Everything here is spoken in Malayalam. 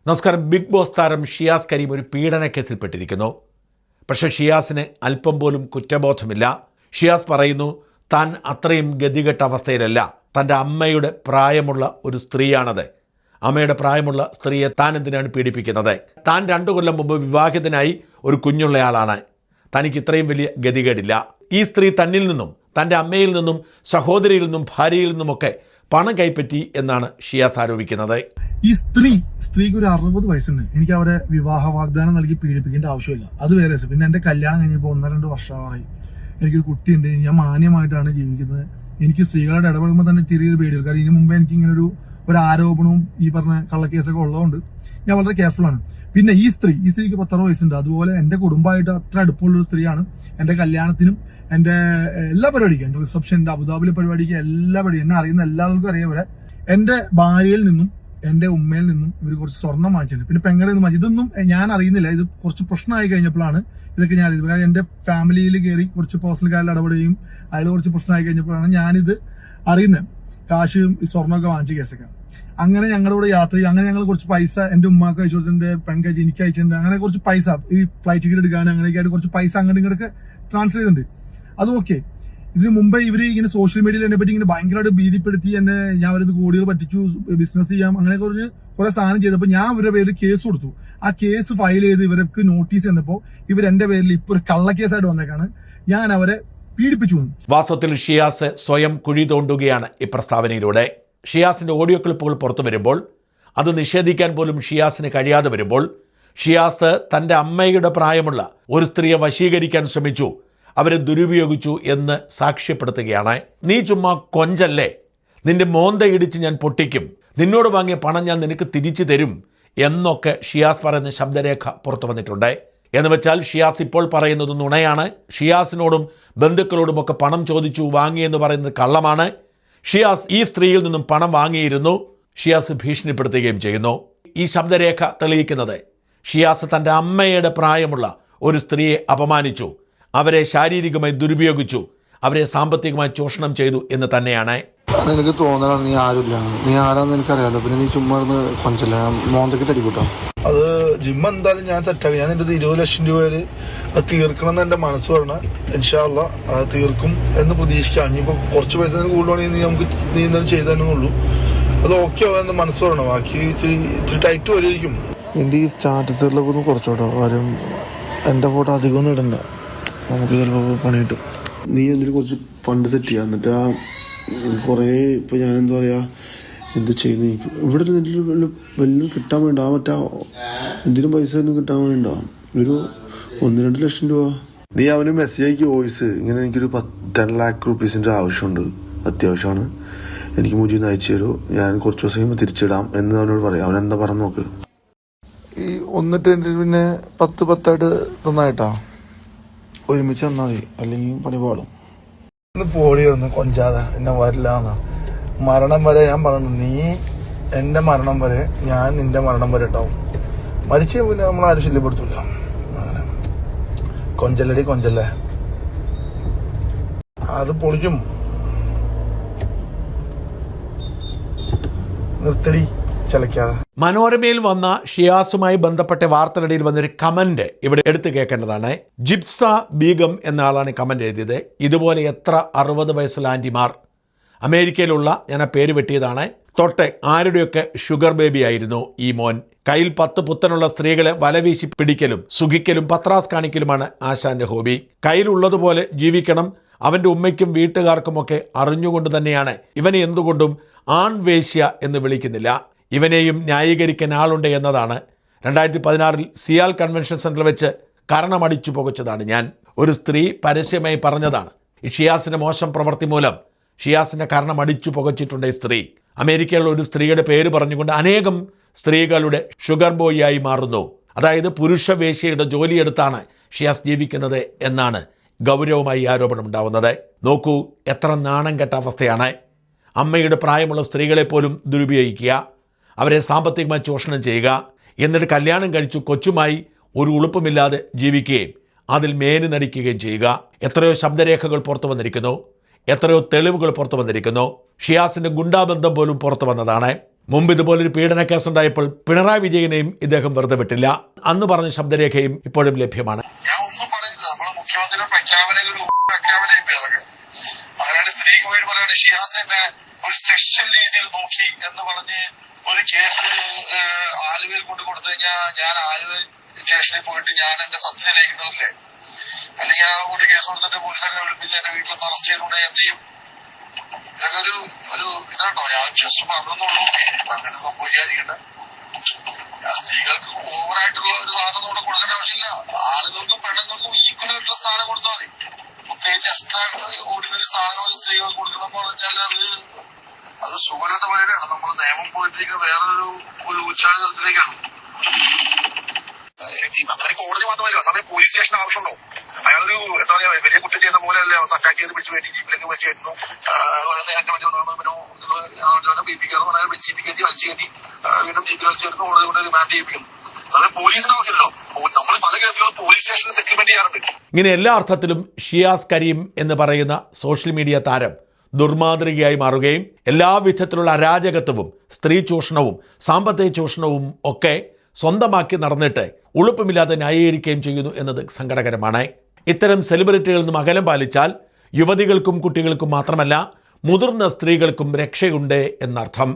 നമസ്കാരം. ബിഗ് ബോസ് താരം ഷിയാസ് കരീം ഒരു പീഡന കേസിൽപ്പെട്ടിരിക്കുന്നു. പക്ഷേ ഷിയാസിന് അല്പം പോലും കുറ്റബോധമില്ല. ഷിയാസ് പറയുന്നു താൻ അത്രയും ഗതികെട്ട അവസ്ഥയിലല്ല. തൻ്റെ അമ്മയുടെ പ്രായമുള്ള ഒരു സ്ത്രീയാണത്. അമ്മയുടെ പ്രായമുള്ള സ്ത്രീയെ താൻ എന്തിനാണ് പീഡിപ്പിക്കുന്നത്? താൻ 2 കൊല്ലം മുമ്പ് വിവാഹിതനായി ഒരു കുഞ്ഞുള്ളയാളാണ്. തനിക്ക് ഇത്രയും വലിയ ഗതികേടില്ല. ഈ സ്ത്രീ തന്നിൽ നിന്നും തൻ്റെ അമ്മയിൽ നിന്നും സഹോദരിയിൽ നിന്നും ഭാര്യയിൽ നിന്നുമൊക്കെ പണം കൈപ്പറ്റി എന്നാണ് ഷിയാസ് ആരോപിക്കുന്നത്. ഈ സ്ത്രീക്ക് ഒരു 60 വയസ്സുണ്ട്. എനിക്ക് അവരെ വിവാഹ വാഗ്ദാനം നൽകി പീഡിപ്പിക്കേണ്ട ആവശ്യമില്ല. അത് വേറെ. പിന്നെ എന്റെ കല്യാണം കഴിഞ്ഞപ്പോൾ 1-2 വർഷമായി. എനിക്കൊരു കുട്ടിയുണ്ട്. ഞാൻ മാന്യമായിട്ടാണ് ജീവിക്കുന്നത്. എനിക്ക് സ്ത്രീകളോട് ഇടപെടുമ്പോൾ തന്നെ ചെറിയൊരു പേടിയുള്ളൂ. കാരണം ഇതിനു മുമ്പ് എനിക്ക് ഇങ്ങനെ ഒരു ആരോപണവും ഈ പറഞ്ഞ കള്ളക്കേസൊക്കെ ഉള്ളതുകൊണ്ട് ഞാൻ വളരെ കെയർഫുള്ളാണ്. പിന്നെ ഈ സ്ത്രീക്ക് 16 വയസ്സുണ്ട്. അതുപോലെ എന്റെ കുടുംബമായിട്ട് അത്ര അടുപ്പമുള്ളൊരു സ്ത്രീയാണ്. എന്റെ കല്യാണത്തിനും എന്റെ എല്ലാ പരിപാടിക്കും, എന്റെ റിസപ്ഷന്റെ അബുദാബിലെ പരിപാടിക്ക് എല്ലാ പരിപാടിയും എന്നെ അറിയുന്ന എല്ലാവർക്കും അറിയാം. ഇവരെ എന്റെ ഭാര്യയിൽ നിന്നും എന്റെ ഉമ്മയിൽ നിന്നും ഇവർ കുറച്ച് സ്വർണം വാങ്ങിച്ചിട്ടുണ്ട്. പിന്നെ പെങ്ങളെ നിന്ന് വാങ്ങിച്ചു. ഇതൊന്നും ഞാൻ അറിയുന്നില്ല. ഇത് കുറച്ച് പ്രശ്നമായി കഴിഞ്ഞപ്പോഴാണ് ഇതൊക്കെ ഞാൻ അറിയുന്നത്. കാരണം എന്റെ ഫാമിലിയിൽ കയറി കുറച്ച് പേഴ്സണൽ കാര്യത്തിൽ ഇടപെടുകയും അതിൽ കുറച്ച് പ്രശ്നമായി കഴിഞ്ഞപ്പോഴാണ് ഞാനിത് അറിയുന്നത്. കാശും ഈ സ്വർണ്ണമൊക്കെ വാങ്ങിച്ച കേസൊക്കെ. അങ്ങനെ ഞങ്ങളുടെ കൂടെ യാത്ര ചെയ്യും. അങ്ങനെ ഞങ്ങൾ കുറച്ച് പൈസ എന്റെ ഉമ്മാക്ക് അയച്ചു കൊടുത്തിട്ടുണ്ട്, പെങ്കജ് എനിക്ക് അയച്ചിട്ടുണ്ട്. അങ്ങനെ കുറച്ച് പൈസ ഈ ഫ്ലൈറ്റ് ടിക്കറ്റ് എടുക്കാനും അങ്ങനെയൊക്കെ ആയിട്ട് കുറച്ച് പൈസ അങ്ങോട്ടും ഇങ്ങോട്ടൊക്കെ ട്രാൻസ്ഫർ ചെയ്തിട്ടുണ്ട്. അതും ഓക്കെ. ഇതിന് മുമ്പ് ഇവര് ഇങ്ങനെ സോഷ്യൽ മീഡിയയിൽ എന്നെ പറ്റി ഇങ്ങനെ ഭയങ്കരമായിട്ട് ഭീതിപ്പെടുത്തി എന്നെ, ഞാൻ അവരത് കോടികൾ പറ്റിച്ചു, ബിസിനസ് ചെയ്യാം, അങ്ങനെ കുറെ സാധനം ചെയ്തപ്പോൾ ഞാൻ ഇവരുടെ പേരിൽ കേസ് കൊടുത്തു. ആ കേസ് ഫയൽ ചെയ്ത് ഇവർക്ക് നോട്ടീസ് തന്നപ്പോൾ ഇവരെന്റെ പേരിൽ ഇപ്പൊ ഒരു കള്ളക്കേസായിട്ട് വന്നേക്കാണ്. ഞാൻ അവരെ പീഡിപ്പിച്ചു. വാസ്തവത്തിൽ ഷിയാസ് സ്വയം കുഴി തോണ്ടുകയാണ് ഈ പ്രസ്താവനയിലൂടെ. ഷിയാസിന്റെ ഓഡിയോ ക്ലിപ്പുകൾ പുറത്തു വരുമ്പോൾ അത് നിഷേധിക്കാൻ പോലും ഷിയാസിന് കഴിയാതെ വരുമ്പോൾ ഷിയാസ് തൻ്റെ അമ്മയുടെ പ്രായമുള്ള ഒരു സ്ത്രീയെ വശീകരിക്കാൻ ശ്രമിച്ചു, അവരെ ദുരുപയോഗിച്ചു എന്ന് സാക്ഷ്യപ്പെടുത്തുകയാണ്. നീ ചുമ്മാ കൊഞ്ചല്ലേ, നിന്റെ മോന്ത ഇടിച്ച് ഞാൻ പൊട്ടിക്കും, നിന്നോട് വാങ്ങിയ പണം ഞാൻ നിനക്ക് തിരിച്ചു തരും എന്നൊക്കെ ഷിയാസ് പറയുന്ന ശബ്ദരേഖ പുറത്തു വന്നിട്ടുണ്ട്. എന്ന് വെച്ചാൽ ഷിയാസ് ഇപ്പോൾ പറയുന്നത് നുണയാണ്. ഷിയാസിനോടും ബന്ധുക്കളോടുമൊക്കെ പണം ചോദിച്ചു വാങ്ങിയെന്ന് പറയുന്നത് കള്ളമാണ്. ഷിയാസ് ഈ സ്ത്രീയിൽ നിന്നും പണം വാങ്ങിയിരുന്നു. ഷിയാസ് ഭീഷണിപ്പെടുത്തുകയും ചെയ്യുന്നു. ഈ ശബ്ദരേഖ തെളിയിക്കുന്നത് ഷിയാസ് തൻ്റെ അമ്മയുടെ പ്രായമുള്ള ഒരു സ്ത്രീയെ അപമാനിച്ചു, അവരെ ശാരീരികമായി ദുരുപയോഗിച്ചു, അവരെ സാമ്പത്തികമായി ചൂഷണം ചെയ്തു എന്ന് തന്നെയാണ്. അതെനിക്ക് തോന്നലാണ്. നീ ആരുമില്ല, നീ ആരാന്ന് എനിക്കറിയാലോ. പിന്നെ നീ ചുമ്മാ കൊഞ്ചല്ല, മോന്തക്കിട്ട് അടിക്കൂട്ടോ. അത് ജിം എന്തായാലും ഞാൻ സെറ്റാക്കി. ഞാൻ നിന്റെ 20 ലക്ഷം രൂപയില് അത് തീർക്കണം എന്ന് എന്റെ മനസ്സ് പറഞ്ഞ ഇൻഷാ അല്ലാഹ് അത് തീർക്കും എന്ന് പ്രതീക്ഷിക്കാം. ഇനിയിപ്പോ കുറച്ച് പൈസ കൂടുതലാണെങ്കിൽ നീ എന്തായാലും ചെയ്തു തന്നെന്നുള്ളൂ. അത് ഓക്കെ ആവാൻ മനസ്സ് പറയണം. ബാക്കി ഇച്ചിരി ടൈറ്റ് വരുമായിരിക്കും. എന്റെ ഈ സ്റ്റാറ്റസുകളിലൊക്കെ ഒന്ന് കുറച്ചോട്ടോ. ആരും എന്റെ ഫോട്ടോ അധികം ഒന്നും ഇടണ്ട, നമുക്ക് ചിലപ്പോൾ പണി കിട്ടും. നീ എന്തിനും കുറച്ച് ഫണ്ട് സെറ്റ് ചെയ്യാം. എന്നിട്ട് ആ കുറേ ഇപ്പം ഞാൻ എന്താ പറയുക എന്ത് ചെയ്യുന്നു ഇവിടെ വലിയ കിട്ടാൻ വേണ്ട. ആ മറ്റാ എന്തിനും പൈസ ഒന്നും കിട്ടാൻ വേണ്ട. ഒരു 1-2 ലക്ഷം രൂപ നീ അവന് മെസ്സേജ് അയക്കി വോയിസ് ഇങ്ങനെ എനിക്കൊരു 10 lakh rupees ആവശ്യമുണ്ട്, അത്യാവശ്യമാണ്, എനിക്ക് മുജീന്ന് അയച്ചു തരൂ, ഞാൻ കുറച്ച് ദിവസം കഴിയുമ്പോൾ തിരിച്ചിടാം എന്ന് അവനോട് പറയാം. അവൻ എന്താ പറഞ്ഞു നോക്ക്. ഈ 1 പിന്നെ 10 തന്നായിട്ടാ ഒരുമിച്ച് തന്നാൽ മതി, അല്ലെങ്കിൽ പണി പാടും. ഇന്ന് പോടി വന്ന് കൊഞ്ചാതെ എന്നെ വരില്ല. മരണം വരെ ഞാൻ പറഞ്ഞു, നീ എൻ്റെ മരണം വരെ ഞാൻ നിന്റെ മരണം വരെ ഉണ്ടാവും. മരിച്ചു പിന്നെ നമ്മളാരും ശല്യപ്പെടുത്തില്ല. അങ്ങനെ കൊഞ്ചല്ലടി കൊഞ്ചല്ലേ, അത് പൊളിക്കും. നിർത്തടി ചലക്കാതെ. മനോരമയിൽ വന്ന ഷിയാസുമായി ബന്ധപ്പെട്ട വാർത്തകളിൽ വന്നൊരു കമന്റ് ഇവിടെ എടുത്തു കേൾക്കേണ്ടതാണ്. ജിപ്സ ബീഗം എന്ന ആളാണ് കമന്റ് എഴുതിയത്. ഇതുപോലെ എത്ര 60 വയസ്സുള്ള ആന്റിമാർ അമേരിക്കയിലുള്ള, ഞാൻ ആ പേര് വെട്ടിയതാണ്, തൊട്ട് ആരുടെയൊക്കെ ഷുഗർ ബേബി ആയിരുന്നു ഈ മോൻ. കയ്യിൽ 10 പുത്തനുള്ള സ്ത്രീകളെ വലവീശി പിടിക്കലും സുഖിക്കലും പത്രാസ് കാണിക്കലുമാണ് ആശാന്റെ ഹോബി. കയ്യിലുള്ളതുപോലെ ജീവിക്കണം. അവന്റെ ഉമ്മയ്ക്കും വീട്ടുകാർക്കുമൊക്കെ അറിഞ്ഞുകൊണ്ട് തന്നെയാണ് ഇവനെ എന്തുകൊണ്ടും ആൺവേശ്യ എന്ന് വിളിക്കുന്നില്ല. ഇവനെയും ന്യായീകരിക്കാൻ ആളുണ്ട് എന്നതാണ് 2016 സിയാൽ കൺവെൻഷൻ സെന്ററിൽ വെച്ച് കരണമടിച്ചു പുകച്ചതാണ് ഞാൻ. ഒരു സ്ത്രീ പരസ്യമായി പറഞ്ഞതാണ്. ഈ ഷിയാസിന്റെ മോശം പ്രവൃത്തി മൂലം ഷിയാസിന്റെ കരണമടിച്ചു പുകച്ചിട്ടുണ്ട് ഈ സ്ത്രീ. അമേരിക്കയിലുള്ള ഒരു സ്ത്രീയുടെ പേര് പറഞ്ഞുകൊണ്ട് അനേകം സ്ത്രീകളുടെ ഷുഗർ ബോയ് ആയി മാറുന്നു. അതായത് പുരുഷവേശ്യയുടെ ജോലിയെടുത്താണ് ഷിയാസ് ജീവിക്കുന്നത് എന്നാണ് ഗൗരവമായി ആരോപണം ഉണ്ടാവുന്നത്. നോക്കൂ, എത്ര നാണം കെട്ട അവസ്ഥയാണ്. അമ്മയുടെ പ്രായമുള്ള സ്ത്രീകളെ പോലും ദുരുപയോഗിക്കുക, അവരെ സാമ്പത്തികമായി ചൂഷണം ചെയ്യുക, എന്നിട്ട് കല്യാണം കഴിച്ചു കൊച്ചുമായി ഒരു ഉളുപ്പുമില്ലാതെ ജീവിക്കുകയും അതിൽ മേന് നടിക്കുകയും ചെയ്യുക. എത്രയോ ശബ്ദരേഖകൾ പുറത്തു വന്നിരിക്കുന്നു, എത്രയോ തെളിവുകൾ പുറത്തു വന്നിരിക്കുന്നു. ഷിയാസിൻ്റെ ഗുണ്ടാബന്ധം പോലും പുറത്തു വന്നതാണ്. മുമ്പ് ഇതുപോലൊരു പീഡന കേസുണ്ടായപ്പോൾ പിണറായി വിജയനെയും ഇദ്ദേഹം വെറുതെ വിട്ടില്ല. അന്ന് പറഞ്ഞ ശബ്ദരേഖയും ഇപ്പോഴും ലഭ്യമാണ്. ഞാൻ ഒന്നും പറയുന്നില്ല, നമ്മളെ മുഖ്യമന്ത്രിയുടെ പ്രഖ്യാപനമായി അതൊക്കെ. അങ്ങനെയാണ് സ്ത്രീക്ക് വേണ്ടി പറയുന്നത് ഷിയാസിനെ ഒരു സെക്ഷൻ രീതിയിൽ നോക്കി എന്ന് പറഞ്ഞ് ഒരു കേസ് ആലുവയിൽ കൊണ്ട് കൊടുത്തു കഴിഞ്ഞാൽ ഞാൻ ആലുവ സ്റ്റേഷനിൽ പോയിട്ട് ഞാൻ എന്റെ സത്യം രേഖിക്കുന്നില്ലേ? അല്ലെങ്കിൽ ആ ഒരു കേസ് കൊടുത്തിട്ട് പോലീസുകാരെ വിളിപ്പിച്ച് എന്റെ വീട്ടിൽ അറസ്റ്റ് ചെയ്തുകൊണ്ട് എന്ത് ചെയ്യും? ഇതൊക്കെ ഒരു ഇതാട്ടോ. ഞാൻ ജസ്റ്റ് പറഞ്ഞെന്നുള്ളൂ, അങ്ങനെ സംഭവിക്കാതിരിക്കട്ടെ. സ്ത്രീകൾക്ക് ഓവറായിട്ടുള്ള ഒരു സാധനം ഇവിടെ കൊടുക്കേണ്ട ആവശ്യമില്ല. ആളുകൾക്കും പെണ്ണുങ്ങൾക്കും ഈക്വൽ ആയിട്ടുള്ള സ്ഥാനം കൊടുത്താൽ മതി. പ്രത്യേകിച്ച് എക്സ്ട്രാ ഓർഡിനറി സാധനങ്ങൾ സ്ത്രീകൾക്ക് കൊടുക്കണം എന്ന് പറഞ്ഞാൽ അത് സുഖമില്ലാത്ത പരിപാടിയാണ്. നമ്മൾ നിയമം പോയിട്ടിരിക്കുന്ന വേറൊരു ഉച്ചാരണ തലത്തിലേക്കാണ്. അങ്ങനെ കോടതി മാത്രമല്ല, നമ്മുടെ പോലീസ് സ്റ്റേഷൻ ആവശ്യമുണ്ടോ? അയാളൊരു എന്താ പറയാ വലിയ കുറ്റം ചെയ്ത പോലെയല്ലേ അറ്റാക്ക് ചെയ്ത് പിടിച്ചു കയറ്റി ജീപ്പിലേക്ക് വെച്ച് കയറ്റുന്നു. ജീപ്പ് കയറ്റി വലിച്ചു കയറ്റി വീണ്ടും ജീപ്പിൽ വലിച്ചു കയറ്റുന്നു, കോടതി കൊണ്ട് റിമാൻഡ് ചെയ്യിപ്പിക്കുന്നു. അതായത് പോലീസിന് ആവശ്യമില്ലല്ലോ. നമ്മൾ പല കേസുകളും പോലീസ് സ്റ്റേഷനിൽ സെറ്റിൽമെന്റ് ചെയ്യാറുണ്ട്. ഇങ്ങനെ എല്ലാ അർത്ഥത്തിലും ഷിയാസ് കരീം എന്ന് പറയുന്ന സോഷ്യൽ മീഡിയ താരം ദുർമാതൃകയായി മാറുകയും എല്ലാ വിധത്തിലുള്ള അരാജകത്വവും സ്ത്രീ ചൂഷണവും സാമ്പത്തിക ചൂഷണവും ഒക്കെ സ്വന്തമാക്കി നടന്നിട്ട് ഉളുപ്പമില്ലാതെ ന്യായീകരിക്കുകയും ചെയ്യുന്നു എന്നത് സങ്കടകരമാണ്. ഇത്തരം സെലിബ്രിറ്റികളിൽ നിന്നും അകലം പാലിച്ചാൽ യുവതികൾക്കും കുട്ടികൾക്കും മാത്രമല്ല മുതിർന്ന സ്ത്രീകൾക്കും രക്ഷയുണ്ട് എന്നർത്ഥം.